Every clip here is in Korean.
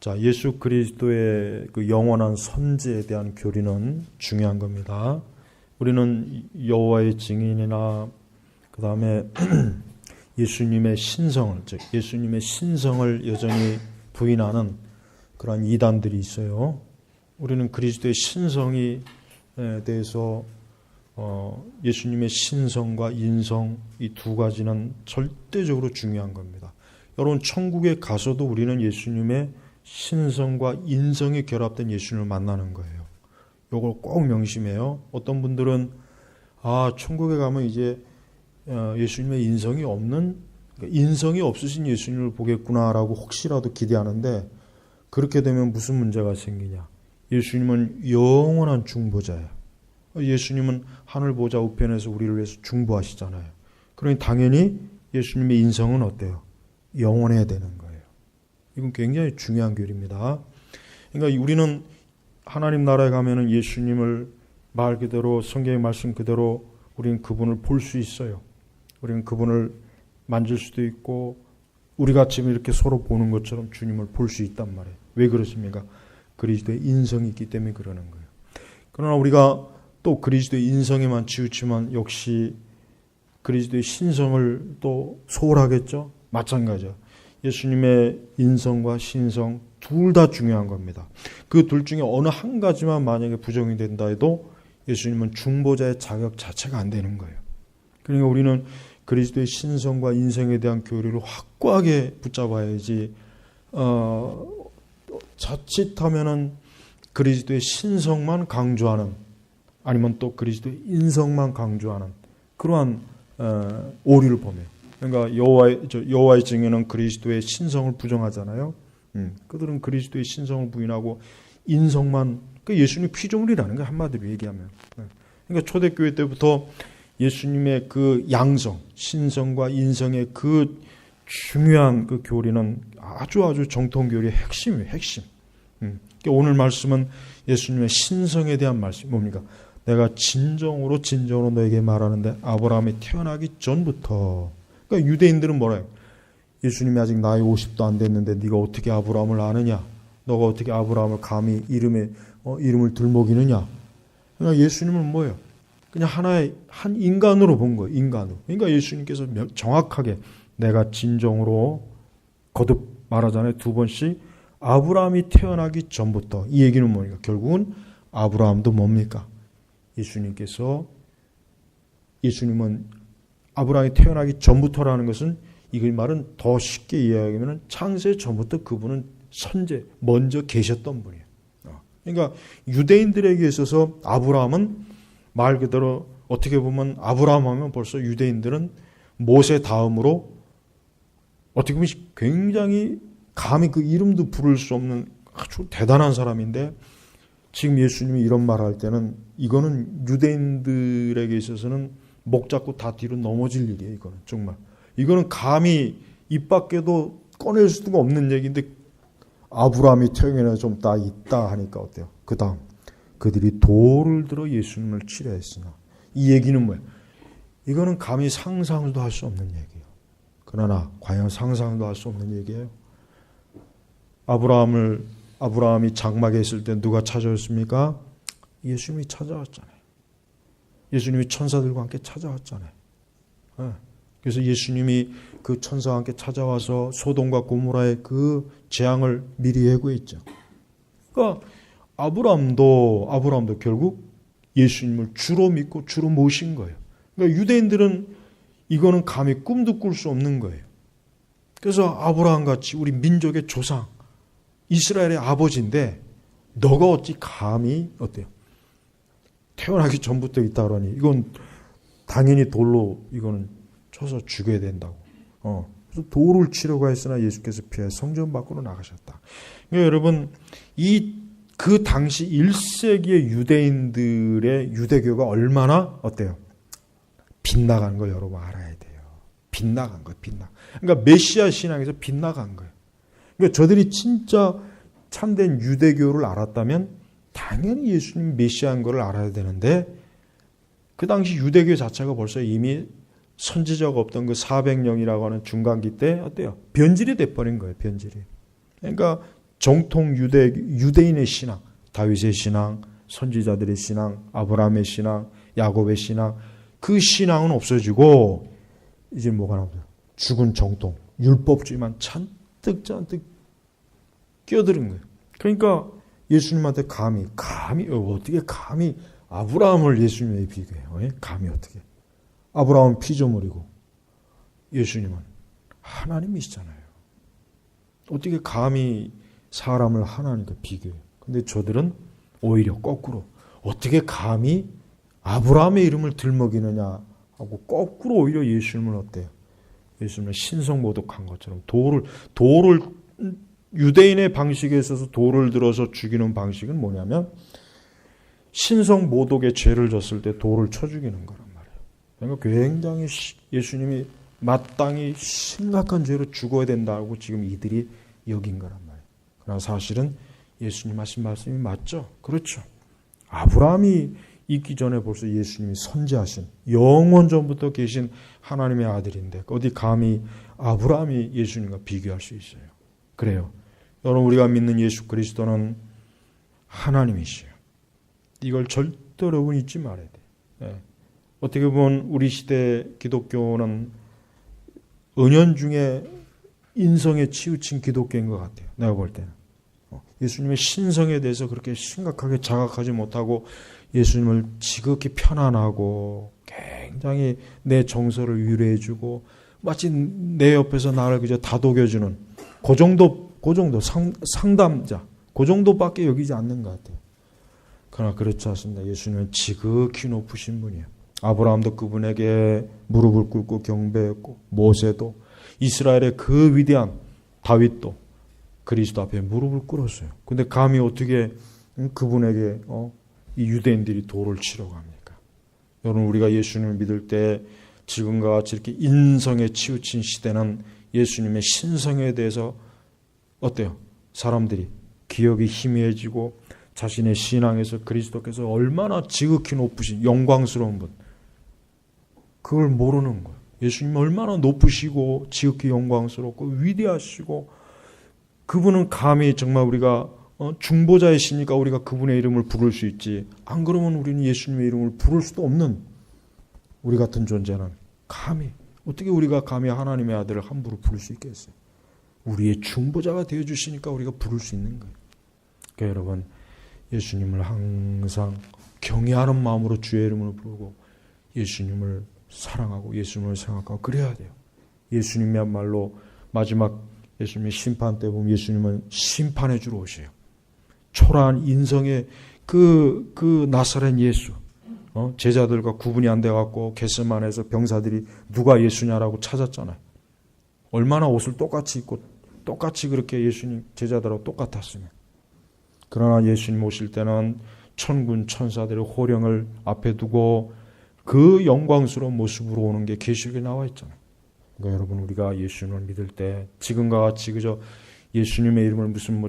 자, 예수 그리스도의 그 영원한 선지에 대한 교리는 중요한 겁니다. 우리는 여호와의 증인이나 그 다음에 예수님의 신성을, 즉 예수님의 신성을 여전히 부인하는 그러한 이단들이 있어요. 우리는 그리스도의 신성에 대해서 예수님의 신성과 인성 이 두 가지는 절대적으로 중요한 겁니다. 여러분, 천국에 가서도 우리는 예수님의 신성과 인성이 결합된 예수님을 만나는 거예요. 이걸 꼭 명심해요. 어떤 분들은 천국에 가면 이제 예수님의 인성이 없으신 예수님을 보겠구나라고 혹시라도 기대하는데, 그렇게 되면 무슨 문제가 생기냐? 예수님은 영원한 중보자예요. 예수님은 하늘 보좌 우편에서 우리를 위해서 중보하시잖아요. 그러니 당연히 예수님의 인성은 어때요? 영원해야 되는 거예요. 이건 굉장히 중요한 교리입니다. 그러니까 우리는 하나님 나라에 가면은 예수님을 말 그대로, 성경의 말씀 그대로 우리는 그분을 볼 수 있어요. 우리는 그분을 만질 수도 있고, 우리가 지금 이렇게 서로 보는 것처럼 주님을 볼 수 있단 말이에요. 왜 그렇습니까? 그리스도의 인성이 있기 때문에 그러는 거예요. 그러나 우리가 또 그리스도의 인성에만 치우치면 역시 그리스도의 신성을 또 소홀하겠죠? 마찬가지죠. 예수님의 인성과 신성 둘 다 중요한 겁니다. 그 둘 중에 어느 한 가지만 만약에 부정이 된다 해도 예수님은 중보자의 자격 자체가 안 되는 거예요. 그러니까 우리는 그리스도의 신성과 인성에 대한 교리를 확고하게 붙잡아야지, 자칫하면은 그리스도의 신성만 강조하는, 아니면 또 그리스도의 인성만 강조하는 그러한 오류를 범해요. 그러니까 여호와의 증인은 그리스도의 신성을 부정하잖아요. 그들은 그리스도의 신성을 부인하고 인성만, 예수님 피조물이라는 거 한마디로 얘기하면. 그러니까 초대교회 때부터 예수님의 그 양성, 신성과 인성의 그 중요한 그 교리는 아주 정통교리의 핵심이에요. 핵심. 그러니까 오늘 말씀은 예수님의 신성에 대한 말씀. 뭡니까? 내가 진정으로 너에게 말하는데 아브라함이 태어나기 전부터. 그러니까 유대인들은 뭐래요? 예수님이 아직 나이 50도 안 됐는데 네가 어떻게 아브라함을 아느냐? 너가 어떻게 아브라함을 감히 이름을 들먹이느냐? 그러니까 예수님은 뭐예요? 그냥 한 인간으로 본 거예요. 인간으로. 그러니까 예수님께서 정확하게 내가 진정으로, 거듭 말하잖아요. 두 번씩 아브라함이 태어나기 전부터. 이 얘기는 뭡니까? 결국은 아브라함도 뭡니까? 예수님은 아브라함이 태어나기 전부터라는 것은, 이 말은 더 쉽게 이해하면 창세 전부터 그분은 먼저 계셨던 분이에요. 그러니까 유대인들에게 있어서 아브라함은 말 그대로 어떻게 보면 아브라함 하면 벌써 유대인들은 모세 다음으로 어떻게 보면 굉장히 감히 그 이름도 부를 수 없는 아주 대단한 사람인데, 지금 예수님이 이런 말을 할 때는 이거는 유대인들에게 있어서는 목 잡고 다 뒤로 넘어질 일이에요. 이거는 정말. 이거는 감히 입 밖에도 꺼낼 수가 없는 얘기인데, 아브라함이 태어나 좀 다 있다 하니까 어때요? 그 다음 그들이 돌을 들어 예수님을 치려 했으나. 이 얘기는 뭐예요? 이거는 감히 상상도 할 수 없는 얘기예요. 그러나 과연 상상도 할 수 없는 얘기예요. 아브라함이 장막에 있을 때 누가 찾아왔습니까? 예수님이 찾아왔잖아요. 예수님이 천사들과 함께 찾아왔잖아요. 그래서 예수님이 그 천사와 함께 찾아와서 소돔과 고모라의 그 재앙을 미리 예고했죠. 그러니까 아브라함도 결국 예수님을 주로 믿고 주로 모신 거예요. 그러니까 유대인들은 이거는 감히 꿈도 꿀 수 없는 거예요. 그래서 아브라함같이 우리 민족의 조상, 이스라엘의 아버지인데 너가 어찌 감히 어때요? 태어나기 전부터 있다 그러니 이건 당연히 돌로 이거는 쳐서 죽여야 된다고. 그래서 돌을 치려고 했으나 예수께서 피해 성전 밖으로 나가셨다. 그러니까 여러분, 그 당시 1세기의 유대인들의 유대교가 얼마나 어때요? 빗나간 걸 여러분 알아야 돼요. 빗나간 거예요. 그러니까 메시아 신앙에서 빗나간 거예요. 그러니까 저들이 진짜 참된 유대교를 알았다면 당연히 예수님 메시아인 걸 알아야 되는데, 그 당시 유대교 자체가 벌써 이미 선지자가 없던 그 400년이라고 하는 중간기 때 어때요? 변질이 돼버린 거예요. 변질이. 그러니까 정통 유대인의 신앙, 다윗의 신앙, 선지자들의 신앙, 아브라함의 신앙, 야곱의 신앙, 그 신앙은 없어지고 이제 뭐가 나오죠? 죽은 정통, 율법주의만 잔뜩 끼어드는 거예요. 그러니까 예수님한테 감히 어떻게 감히 아브라함을 예수님에 비교해요? 감히 어떻게? 아브라함은 피조물이고 예수님은 하나님이시잖아요. 어떻게 감히 사람을 하나님과 비교해요? 근데 저들은 오히려 거꾸로 어떻게 감히 아브라함의 이름을 들먹이느냐 하고 거꾸로 오히려 예수님을 어때요? 예수님을 신성모독한 것처럼 돌을 유대인의 방식에 있어서 돌을 들어서 죽이는 방식은 뭐냐면 신성모독의 죄를 졌을 때 돌을 쳐 죽이는 거란 말이에요. 그러니까 굉장히 예수님이 마땅히 심각한 죄로 죽어야 된다고 지금 이들이 여긴 거란 말이에요. 그러나 사실은 예수님 하신 말씀이 맞죠? 그렇죠. 아브라함이 있기 전에 벌써 예수님이 선지하신 영원 전부터 계신 하나님의 아들인데 어디 감히 아브라함이 예수님과 비교할 수 있어요? 그래요. 여러분 우리가 믿는 예수 그리스도는 하나님이시요. 이걸 절대 여러분 잊지 말아야 돼요. 어떻게 보면 우리 시대 기독교는 은연중에 인성에 치우친 기독교인 것 같아요. 내가 볼 때는. 예수님의 신성에 대해서 그렇게 심각하게 자각하지 못하고 예수님을 지극히 편안하고 굉장히 내 정서를 위로해주고 마치 내 옆에서 나를 그저 다독여주는 그 정도 상담자 그 정도밖에 여기지 않는 것 같아요. 그러나 그렇지 않습니다. 예수님은 지극히 높으신 분이에요. 아브라함도 그분에게 무릎을 꿇고 경배했고 모세도 이스라엘의 그 위대한 다윗도 그리스도 앞에 무릎을 꿇었어요. 근데 감히 어떻게 그분에게 이 유대인들이 돌을 치려고 합니까? 여러분 우리가 예수님을 믿을 때 지금과 같이 이렇게 인성에 치우친 시대는 예수님의 신성에 대해서 어때요? 사람들이 기억이 희미해지고 자신의 신앙에서 그리스도께서 얼마나 지극히 높으신 영광스러운 분 그걸 모르는 거예요. 예수님 얼마나 높으시고 지극히 영광스럽고 위대하시고 그분은 감히 정말 우리가 중보자이시니까 우리가 그분의 이름을 부를 수 있지 안 그러면 우리는 예수님의 이름을 부를 수도 없는 우리 같은 존재는 감히 어떻게 우리가 감히 하나님의 아들을 함부로 부를 수 있겠어요? 우리의 중보자가 되어주시니까 우리가 부를 수 있는 거예요. 그러니까 여러분 예수님을 항상 경외하는 마음으로 주의 이름을 부르고 예수님을 사랑하고 예수님을 생각하고 그래야 돼요. 예수님이야말로 마지막 예수님의 심판 때 보면 예수님은 심판해 주러 오세요. 초라한 인성의 그 나사렛 예수 제자들과 구분이 안 돼갖고 겟세마네에서 병사들이 누가 예수냐라고 찾았잖아요. 얼마나 옷을 똑같이 입고 똑같이 그렇게 예수님 제자들하고 똑같았으면. 그러나 예수님 오실 때는 천군 천사들의 호령을 앞에 두고 그 영광스러운 모습으로 오는 게 계시록에 나와 있잖아요. 그러니까 여러분 우리가 예수님을 믿을 때 지금과 같이 그저 예수님의 이름을 무슨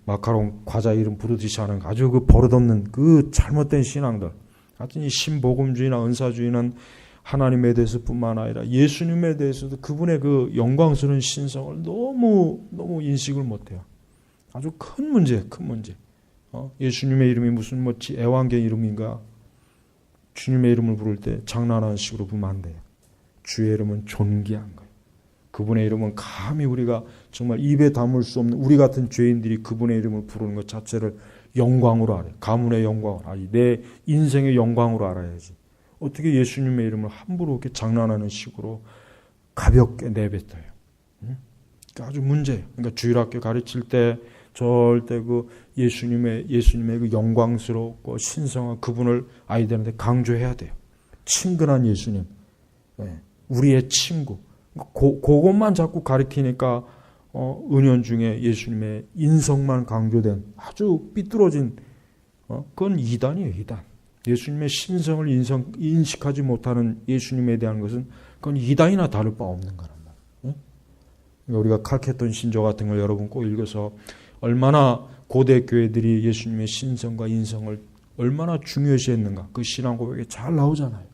마카롱 과자 이름 부르듯이 하는 아주 그 버릇없는 그 잘못된 신앙들. 하여튼 이 신복음주의나 은사주의는 하나님에 대해서뿐만 아니라 예수님에 대해서도 그분의 그 영광스러운 신성을 너무 인식을 못해요. 아주 큰 문제. 예수님의 이름이 무슨 애완견 이름인가? 주님의 이름을 부를 때 장난하는 식으로 부르면 안 돼요. 주의 이름은 존귀한 거예요. 그분의 이름은 감히 우리가 정말 입에 담을 수 없는 우리 같은 죄인들이 그분의 이름을 부르는 것 자체를 영광으로 알아요. 가문의 영광으로 알아요. 내 인생의 영광으로 알아야지. 어떻게 예수님의 이름을 함부로 이렇게 장난하는 식으로 가볍게 내뱉어요. 그러니까 아주 문제예요. 그러니까 주일학교 가르칠 때 절대 그 예수님의 그 영광스럽고 신성한 그분을 아이들한테 강조해야 돼요. 친근한 예수님, 우리의 친구. 그것만 자꾸 가리키니까 은연중에 예수님의 인성만 강조된 아주 삐뚤어진 그건 이단이에요. 이단. 예수님의 신성을 인식하지 못하는 예수님에 대한 것은 그건 이단이나 다를 바 없는 거란 말이에요. 그러니까 우리가 칼케톤 신조 같은 걸 여러분 꼭 읽어서 얼마나 고대 교회들이 예수님의 신성과 인성을 얼마나 중요시했는가 그 신앙 고백에 잘 나오잖아요.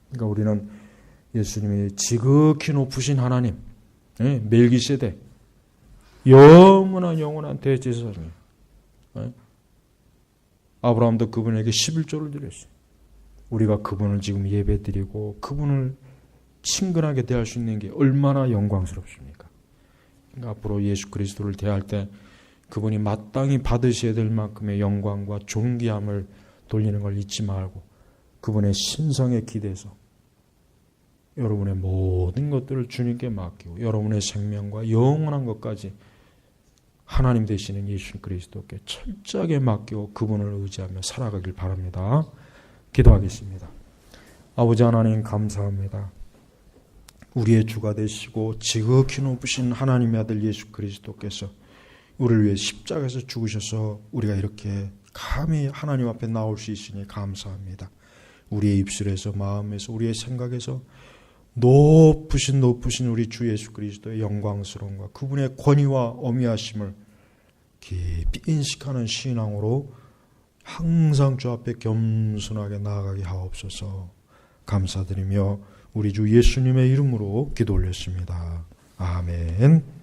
그러니까 우리는 예수님이 지극히 높으신 하나님, 멜기세덱 영원한 대제사장이에요. 아브라함도 그분에게 11조를 드렸어요. 우리가 그분을 지금 예배드리고 그분을 친근하게 대할 수 있는 게 얼마나 영광스럽습니까? 그러니까 앞으로 예수 그리스도를 대할 때 그분이 마땅히 받으셔야 될 만큼의 영광과 존귀함을 돌리는 걸 잊지 말고 그분의 신성에 기대서 여러분의 모든 것들을 주님께 맡기고 여러분의 생명과 영원한 것까지 하나님 되시는 예수 그리스도께 철저하게 맡기고 그분을 의지하며 살아가길 바랍니다. 기도하겠습니다. 아버지 하나님 감사합니다. 우리의 주가 되시고 지극히 높으신 하나님의 아들 예수 그리스도께서 우리를 위해 십자가에서 죽으셔서 우리가 이렇게 감히 하나님 앞에 나올 수 있으니 감사합니다. 우리의 입술에서 마음에서 우리의 생각에서 높으신 우리 주 예수 그리스도의 영광스러움과 그분의 권위와 어미하심을 깊이 인식하는 신앙으로 항상 주 앞에 겸손하게 나아가게 하옵소서. 감사드리며 우리 주 예수님의 이름으로 기도 올렸습니다. 아멘.